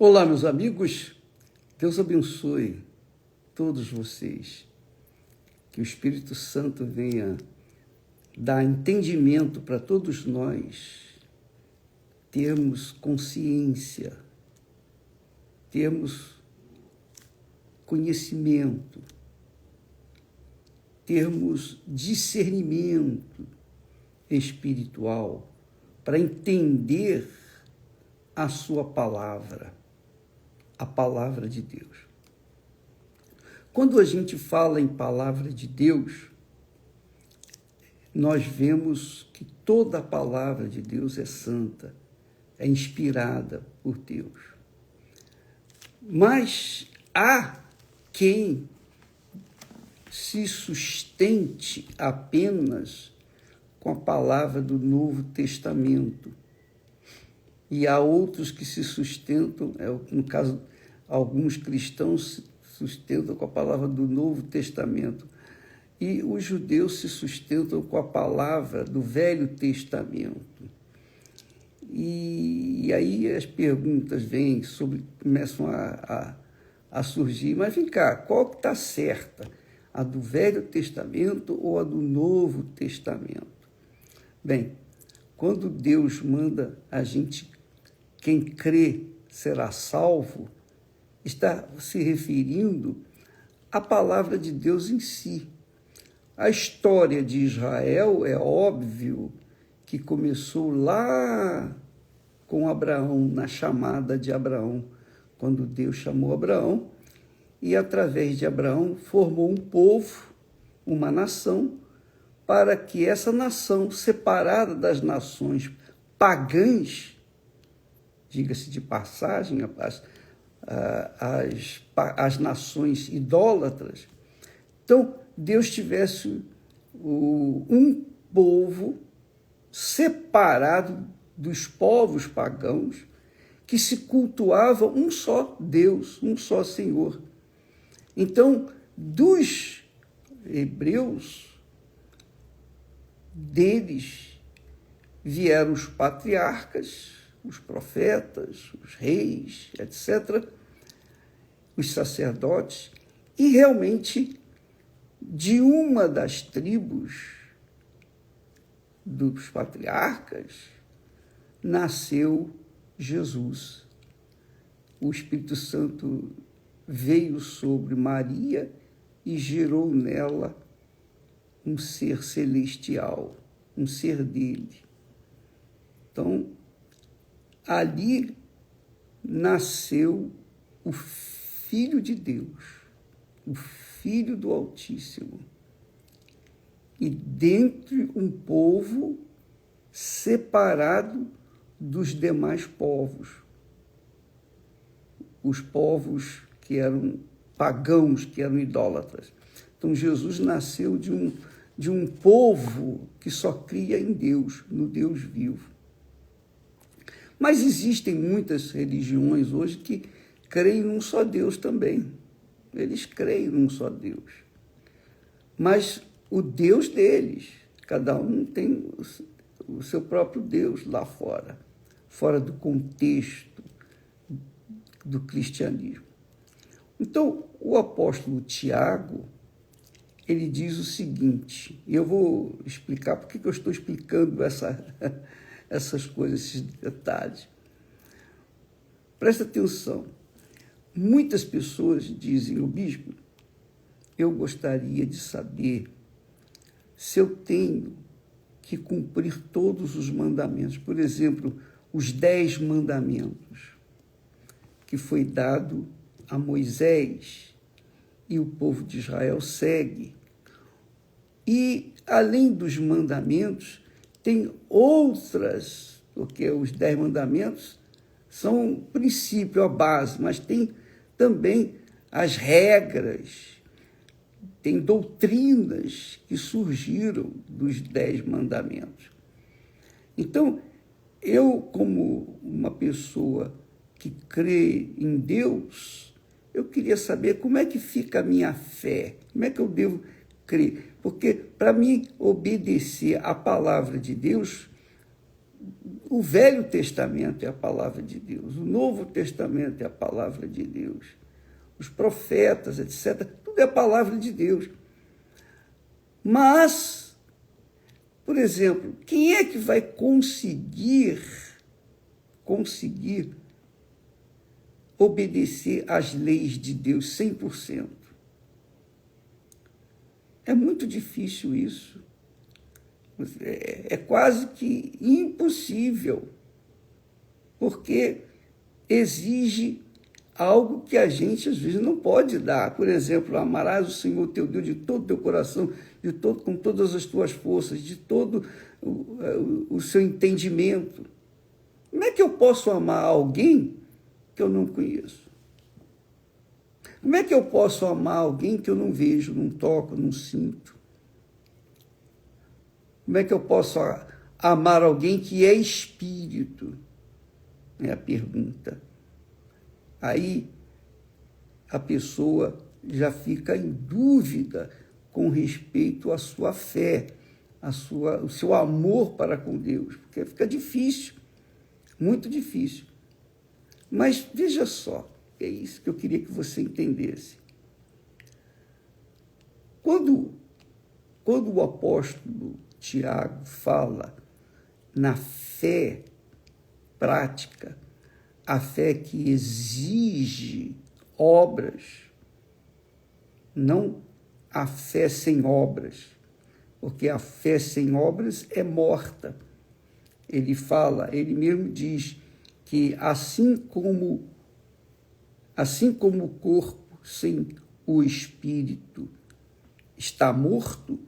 Olá, meus amigos. Deus abençoe todos vocês. Que o Espírito Santo venha dar entendimento para todos nós termos consciência, termos conhecimento, termos discernimento espiritual para entender a sua palavra, a palavra de Deus. Quando a gente fala em palavra de Deus, nós vemos que toda a palavra de Deus é santa, é inspirada por Deus. Mas há quem se sustente apenas com a palavra do Novo Testamento. E há outros que se sustentam, no caso, alguns cristãos se sustentam com a palavra do Novo Testamento. E os judeus se sustentam com a palavra do Velho Testamento. E aí as perguntas começam a surgir. Mas vem cá, qual que está certa? A do Velho Testamento ou a do Novo Testamento? Bem, quando Deus manda a gente, quem crê será salvo, está se referindo à palavra de Deus em si. A história de Israel é óbvio que começou lá com Abraão, na chamada de Abraão, quando Deus chamou Abraão, e através de Abraão formou um povo, uma nação, para que essa nação, separada das nações pagãs, diga-se de passagem, as nações idólatras, então Deus tivesse um povo separado dos povos pagãos que se cultuava um só Deus, um só Senhor. Então, dos hebreus, deles vieram os patriarcas, os profetas, os reis, etc., os sacerdotes, e realmente de uma das tribos dos patriarcas nasceu Jesus. O Espírito Santo veio sobre Maria e gerou nela um ser celestial, um ser dele. Então, ali nasceu o Filho de Deus, o Filho do Altíssimo, e dentre um povo separado dos demais povos, os povos que eram pagãos, que eram idólatras. Então, Jesus nasceu de um povo que só cria em Deus, no Deus vivo. Mas existem muitas religiões hoje que creem num só Deus também. Eles creem num só Deus. Mas o Deus deles, cada um tem o seu próprio Deus lá fora do contexto do cristianismo. Então, o apóstolo Tiago, ele diz o seguinte, e eu vou explicar por que eu estou explicando essas coisas, esses detalhes. Presta atenção. Muitas pessoas dizem, o bispo, eu gostaria de saber se eu tenho que cumprir todos os mandamentos. Por exemplo, os 10 mandamentos que foi dado a Moisés e o povo de Israel segue. E, além dos mandamentos, tem outras, porque os 10 mandamentos são o princípio, a base, mas tem também as regras, tem doutrinas que surgiram dos 10 mandamentos. Então, eu, como uma pessoa que crê em Deus, eu queria saber como é que fica a minha fé, como é que eu devo crer. Porque, para mim, obedecer à palavra de Deus, O Velho Testamento é a palavra de Deus, o Novo Testamento é a palavra de Deus, os profetas, etc., tudo é a palavra de Deus. Mas, por exemplo, quem é que vai conseguir obedecer às leis de Deus 100%? É muito difícil isso. É quase que impossível, porque exige algo que a gente, às vezes, não pode dar. Por exemplo, amarás o Senhor teu Deus de todo o teu coração, com todas as tuas forças, de todo o seu entendimento. Como é que eu posso amar alguém que eu não conheço? Como é que eu posso amar alguém que eu não vejo, não toco, não sinto? Como é que eu posso amar alguém que é espírito? É a pergunta. Aí a pessoa já fica em dúvida com respeito à sua fé, o seu amor para com Deus, porque fica difícil, muito difícil. Mas veja só, é isso que eu queria que você entendesse. Quando o apóstolo Tiago fala na fé prática, a fé que exige obras, não a fé sem obras, porque a fé sem obras é morta. Ele mesmo diz que assim como o corpo sem o espírito está morto,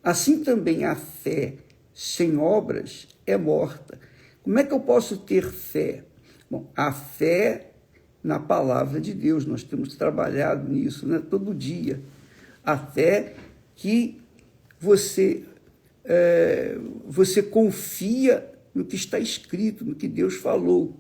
assim também a fé sem obras é morta. Como é que eu posso ter fé? Bom, a fé na palavra de Deus, nós temos trabalhado nisso, né, todo dia. A fé que você confia no que está escrito, no que Deus falou.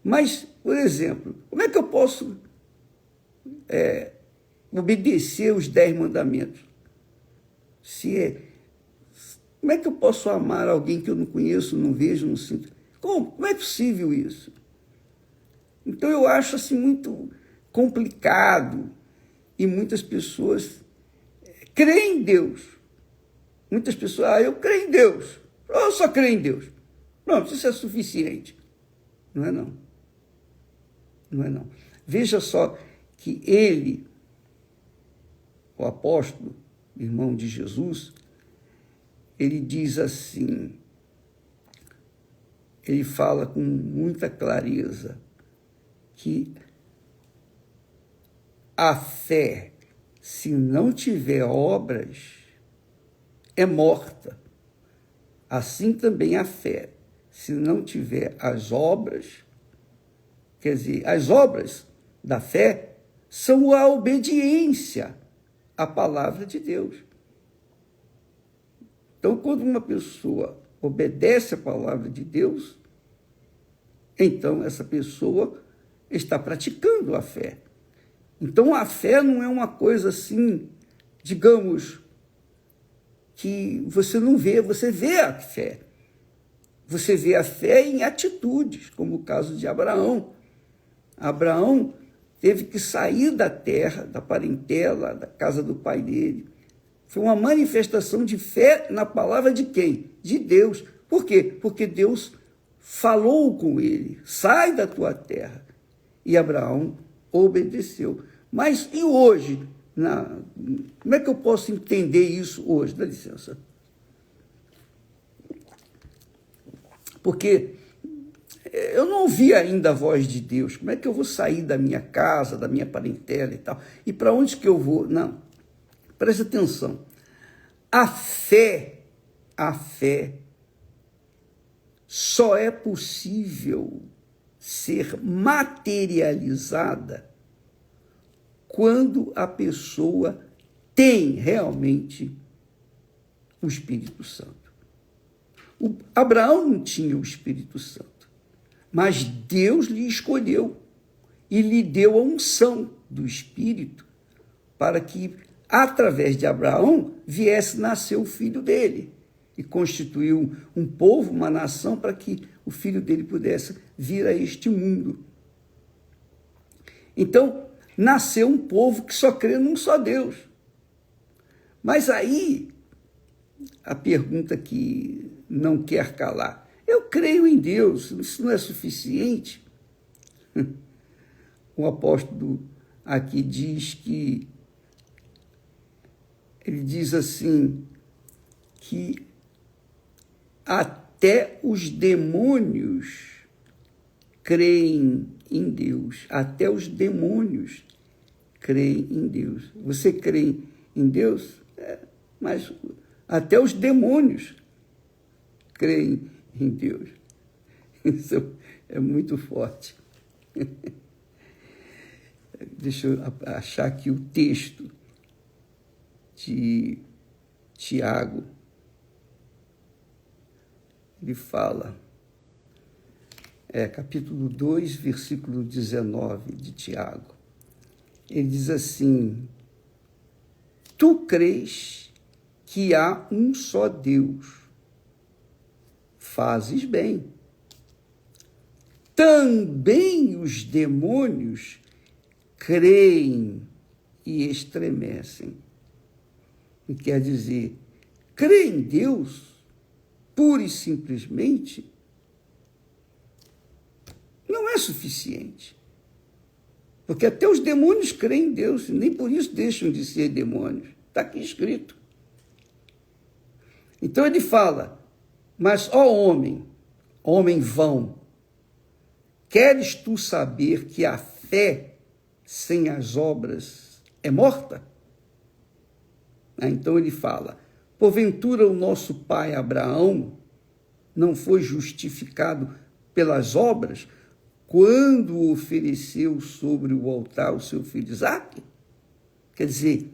Mas, por exemplo, como é que eu posso obedecer os 10 mandamentos? Como é que eu posso amar alguém que eu não conheço, não vejo, não sinto? Como é possível isso? Então, eu acho assim muito complicado e muitas pessoas creem em Deus. Muitas pessoas, eu creio em Deus. Eu só creio em Deus. Pronto, isso é suficiente. Não é não. Não é não. Veja só que ele, o apóstolo, irmão de Jesus, ele diz assim, ele fala com muita clareza que a fé, se não tiver obras, é morta. Assim também a fé, se não tiver as obras, quer dizer, as obras da fé são a obediência à palavra de Deus. Então, quando uma pessoa obedece à palavra de Deus, então essa pessoa está praticando a fé. Então, a fé não é uma coisa assim, digamos, que você não vê, você vê a fé. Você vê a fé em atitudes, como o caso de Abraão. Abraão teve que sair da terra, da parentela, da casa do pai dele. Foi uma manifestação de fé na palavra de quem? De Deus. Por quê? Porque Deus falou com ele, sai da tua terra. E Abraão obedeceu. Mas e hoje? Como é que eu posso entender isso hoje? Dá licença. Porque eu não ouvi ainda a voz de Deus. Como é que eu vou sair da minha casa, da minha parentela e tal? E para onde que eu vou? Não. Preste atenção. A fé só é possível ser materializada quando a pessoa tem realmente o Espírito Santo. Abraão não tinha o Espírito Santo, mas Deus lhe escolheu e lhe deu a unção do Espírito para que, através de Abraão, viesse nascer o filho dele. e constituiu um povo, uma nação, para que o filho dele pudesse vir a este mundo. Então, nasceu um povo que só crê num só Deus. Mas aí, a pergunta que não quer calar: eu creio em Deus, isso não é suficiente? O apóstolo aqui diz que, ele diz assim, que até os demônios creem em Deus. Até os demônios creem em Deus. Você crê em Deus? Mas até os demônios creem em Deus. Isso é muito forte. Deixa eu achar aqui o texto de Tiago. Ele fala, capítulo 2, versículo 19 de Tiago. Ele diz assim: tu crês que há um só Deus, fazes bem. Também os demônios creem e estremecem. E quer dizer, crer em Deus, pura e simplesmente, não é suficiente. Porque até os demônios creem em Deus, e nem por isso deixam de ser demônios. Está aqui escrito. Então ele fala, mas, ó homem vão, queres tu saber que a fé sem as obras é morta? Então ele fala, porventura o nosso pai Abraão não foi justificado pelas obras quando ofereceu sobre o altar o seu filho Isaque? Quer dizer,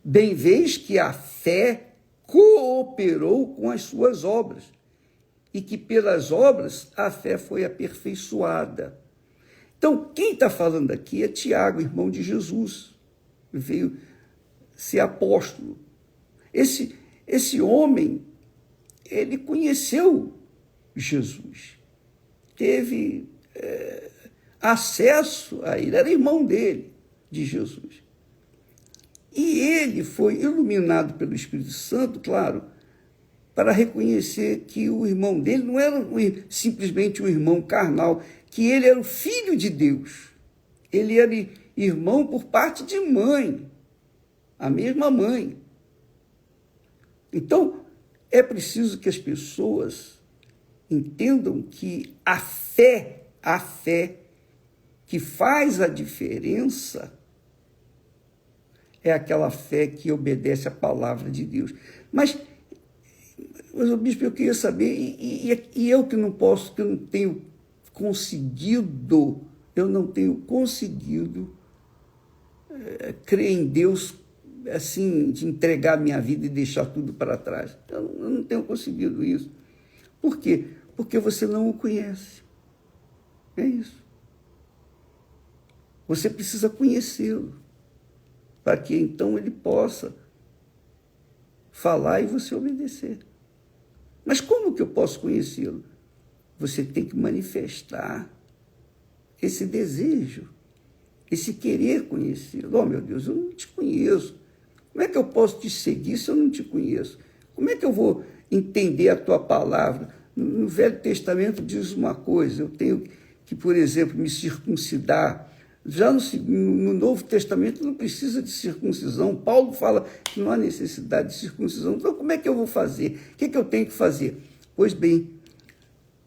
bem vês que a fé cooperou com as suas obras e que pelas obras a fé foi aperfeiçoada. Então, quem está falando aqui é Tiago, irmão de Jesus. Veio ser apóstolo. Esse homem, ele conheceu Jesus. Teve acesso a ele. Era irmão dele, de Jesus. E ele foi iluminado pelo Espírito Santo, claro, para reconhecer que o irmão dele não era simplesmente um irmão carnal, que ele era o filho de Deus. Ele era irmão por parte de mãe, a mesma mãe. Então, é preciso que as pessoas entendam que a fé que faz a diferença é aquela fé que obedece à palavra de Deus. Mas o bispo, eu queria saber, e eu que não posso, que eu não tenho conseguido crer em Deus, assim, de entregar minha vida e deixar tudo para trás. Eu não tenho conseguido isso. Por quê? Porque você não o conhece. É isso. Você precisa conhecê-lo, para que então ele possa falar e você obedecer. Mas como que eu posso conhecê-lo? Você tem que manifestar esse desejo, esse querer conhecê-lo. Oh, meu Deus, eu não te conheço. Como é que eu posso te seguir se eu não te conheço? Como é que eu vou entender a tua palavra? No Velho Testamento diz uma coisa, eu tenho que, por exemplo, me circuncidar. Já no Novo Testamento não precisa de circuncisão. Paulo fala que não há necessidade de circuncisão. Então, como é que eu vou fazer? O que eu tenho que fazer? Pois bem,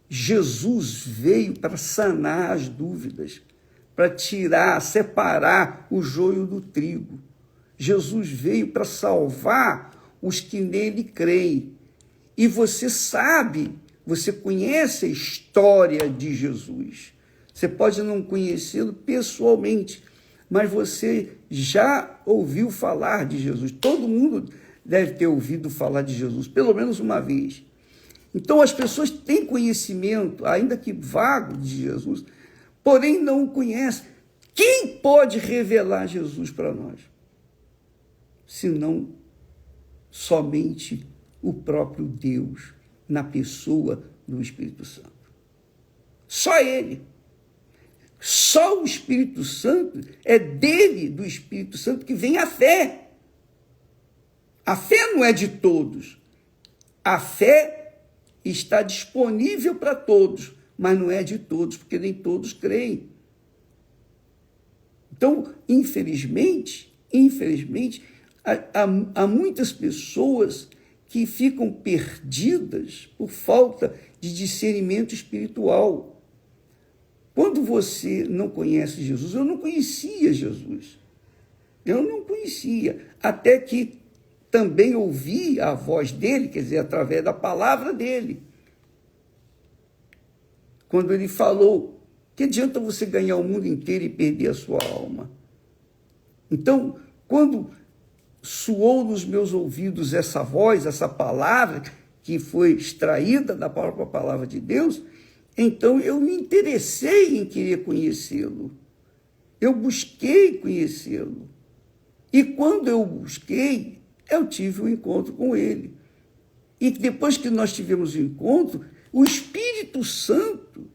Jesus veio para sanar as dúvidas, para tirar, separar o joio do trigo. Jesus veio para salvar os que nele creem. E você sabe, você conhece a história de Jesus. Você pode não conhecê-lo pessoalmente, mas você já ouviu falar de Jesus. Todo mundo deve ter ouvido falar de Jesus, pelo menos uma vez. Então, as pessoas têm conhecimento, ainda que vago, de Jesus, porém não o conhecem. Quem pode revelar Jesus para nós? Senão somente o próprio Deus na pessoa do Espírito Santo. Só ele. Só o Espírito Santo, é dele, do Espírito Santo, que vem a fé. A fé não é de todos. A fé está disponível para todos, mas não é de todos, porque nem todos creem. Então, infelizmente, há muitas pessoas que ficam perdidas por falta de discernimento espiritual. Quando você não conhece Jesus, eu não conhecia Jesus. Eu não conhecia, até que também ouvi a voz dele, quer dizer, através da palavra dele. Quando ele falou, que adianta você ganhar o mundo inteiro e perder a sua alma? Então, quando soou nos meus ouvidos essa voz, essa palavra, que foi extraída da própria palavra de Deus, então eu me interessei em querer conhecê-lo. Eu busquei conhecê-lo. E quando eu busquei, eu tive um encontro com ele. E depois que nós tivemos o encontro, o Espírito Santo,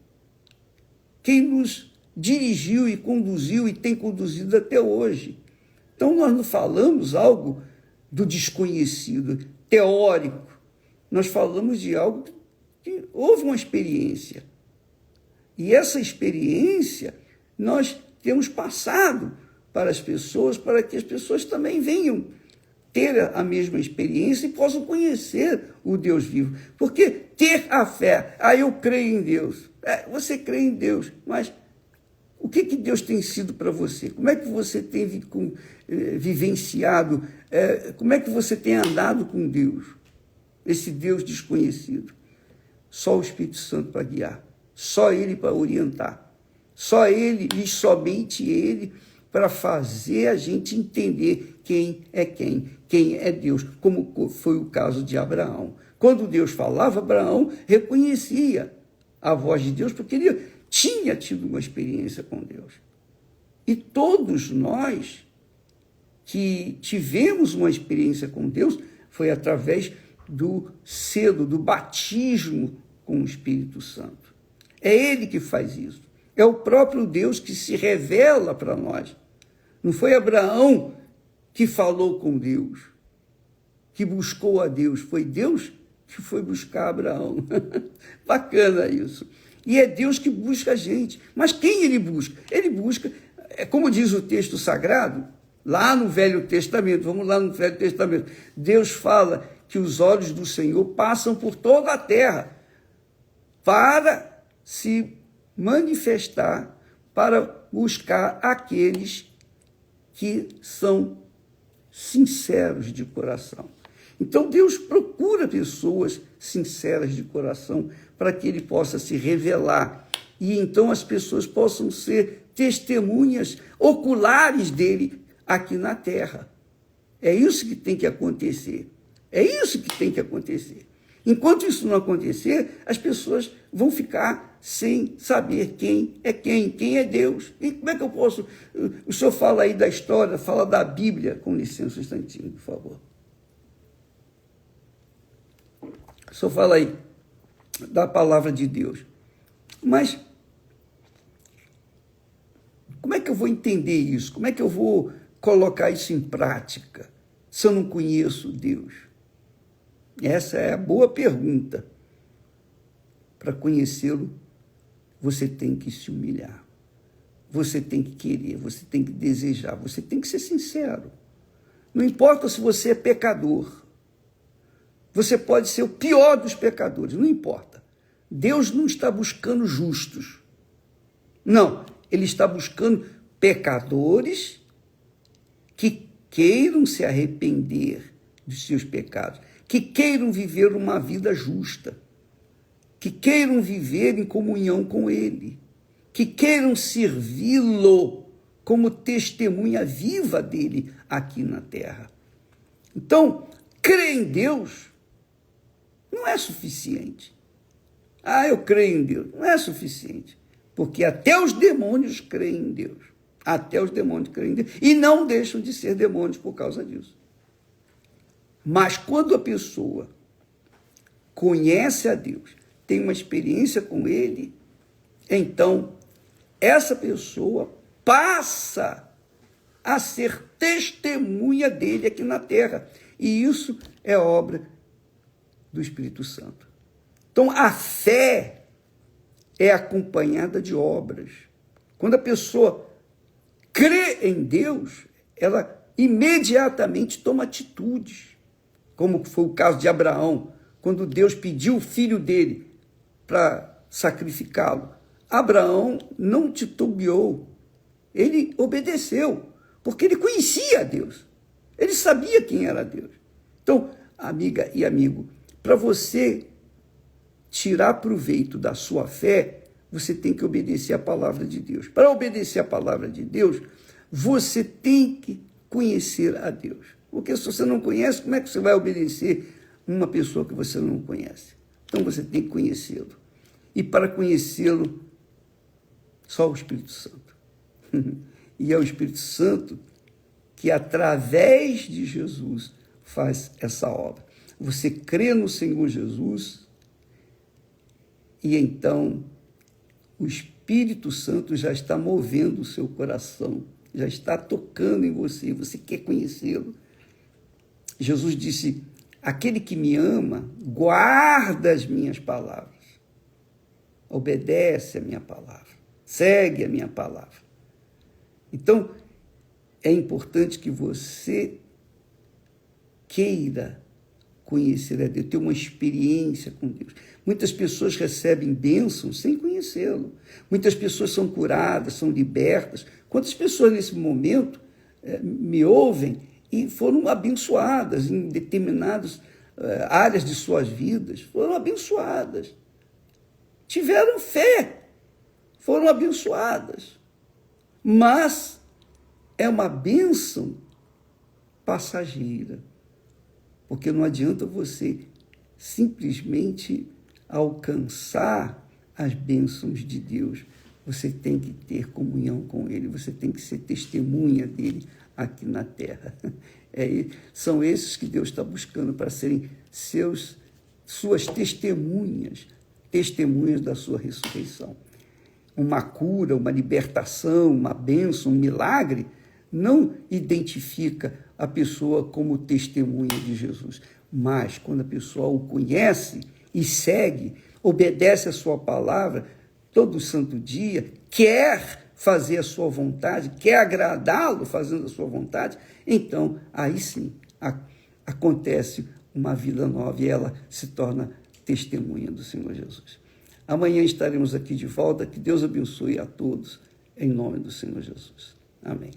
quem nos dirigiu e conduziu e tem conduzido até hoje. Então, nós não falamos algo do desconhecido, teórico. Nós falamos de algo que houve uma experiência. E essa experiência nós temos passado para as pessoas, para que as pessoas também venham ter a mesma experiência e possam conhecer o Deus vivo. Porque ter a fé, eu creio em Deus. Você crê em Deus, mas o que Deus tem sido para você? Como é que você tem vivenciado? Como é que você tem andado com Deus? Esse Deus desconhecido. Só o Espírito Santo para guiar. Só Ele para orientar. Só Ele e somente Ele para fazer a gente entender quem é Deus, como foi o caso de Abraão. Quando Deus falava, Abraão reconhecia a voz de Deus, porque ele tinha tido uma experiência com Deus. E todos nós que tivemos uma experiência com Deus, foi através do selo, do batismo com o Espírito Santo. É Ele que faz isso. É o próprio Deus que se revela para nós. Não foi Abraão que falou com Deus, que buscou a Deus. Foi Deus que foi buscar Abraão. Bacana isso. E é Deus que busca a gente. Mas quem ele busca? Ele busca, como diz o texto sagrado, lá no Velho Testamento, vamos lá no Velho Testamento, Deus fala que os olhos do Senhor passam por toda a terra para se manifestar, para buscar aqueles que são sinceros de coração. Então, Deus procura pessoas sinceras de coração para que Ele possa se revelar. E então as pessoas possam ser testemunhas oculares dEle aqui na terra. É isso que tem que acontecer. É isso que tem que acontecer. Enquanto isso não acontecer, as pessoas vão ficar sem saber quem é Deus. E como é que eu posso... O senhor fala aí da história, fala da Bíblia, com licença um instantinho, por favor. O senhor fala aí da palavra de Deus. Mas como é que eu vou entender isso? Como é que eu vou colocar isso em prática se eu não conheço Deus? Essa é a boa pergunta. Para conhecê-lo, você tem que se humilhar. Você tem que querer, você tem que desejar, você tem que ser sincero. Não importa se você é pecador. Você pode ser o pior dos pecadores, não importa. Deus não está buscando justos. Não, Ele está buscando pecadores que queiram se arrepender dos seus pecados, que queiram viver uma vida justa, que queiram viver em comunhão com Ele, que queiram servi-lo como testemunha viva dele aqui na terra. Então, crer em Deus não é suficiente. Eu creio em Deus. Não é suficiente. Porque até os demônios creem em Deus. Até os demônios creem em Deus. E não deixam de ser demônios por causa disso. Mas quando a pessoa conhece a Deus, tem uma experiência com Ele, então essa pessoa passa a ser testemunha dele aqui na terra. E isso é obra do Espírito Santo. Então, a fé é acompanhada de obras. Quando a pessoa crê em Deus, ela imediatamente toma atitudes, como foi o caso de Abraão, quando Deus pediu o filho dele para sacrificá-lo. Abraão não titubeou, ele obedeceu, porque ele conhecia a Deus, ele sabia quem era Deus. Então, amiga e amigo, para você tirar proveito da sua fé, você tem que obedecer a palavra de Deus. Para obedecer a palavra de Deus, você tem que conhecer a Deus. Porque se você não conhece, como é que você vai obedecer uma pessoa que você não conhece? Então você tem que conhecê-lo. E para conhecê-lo, só o Espírito Santo. E é o Espírito Santo que, através de Jesus, faz essa obra. Você crê no Senhor Jesus e então o Espírito Santo já está movendo o seu coração, já está tocando em você, você quer conhecê-lo. Jesus disse: aquele que me ama, guarda as minhas palavras, obedece a minha palavra, segue a minha palavra. Então, é importante que você queira conhecer a Deus, ter uma experiência com Deus. Muitas pessoas recebem bênçãos sem conhecê-lo. Muitas pessoas são curadas, são libertas. Quantas pessoas nesse momento me ouvem e foram abençoadas em determinadas áreas de suas vidas, foram abençoadas. Tiveram fé, foram abençoadas. Mas é uma bênção passageira, porque não adianta você simplesmente alcançar as bênçãos de Deus. Você tem que ter comunhão com Ele, você tem que ser testemunha dEle aqui na terra. São esses que Deus está buscando para serem suas testemunhas, testemunhas da sua ressurreição. Uma cura, uma libertação, uma bênção, um milagre, não identifica a pessoa como testemunha de Jesus. Mas quando a pessoa o conhece e segue, obedece a sua palavra todo santo dia, quer fazer a sua vontade, quer agradá-lo fazendo a sua vontade, então aí sim acontece uma vida nova e ela se torna testemunha do Senhor Jesus. Amanhã estaremos aqui de volta. Que Deus abençoe a todos, em nome do Senhor Jesus. Amém.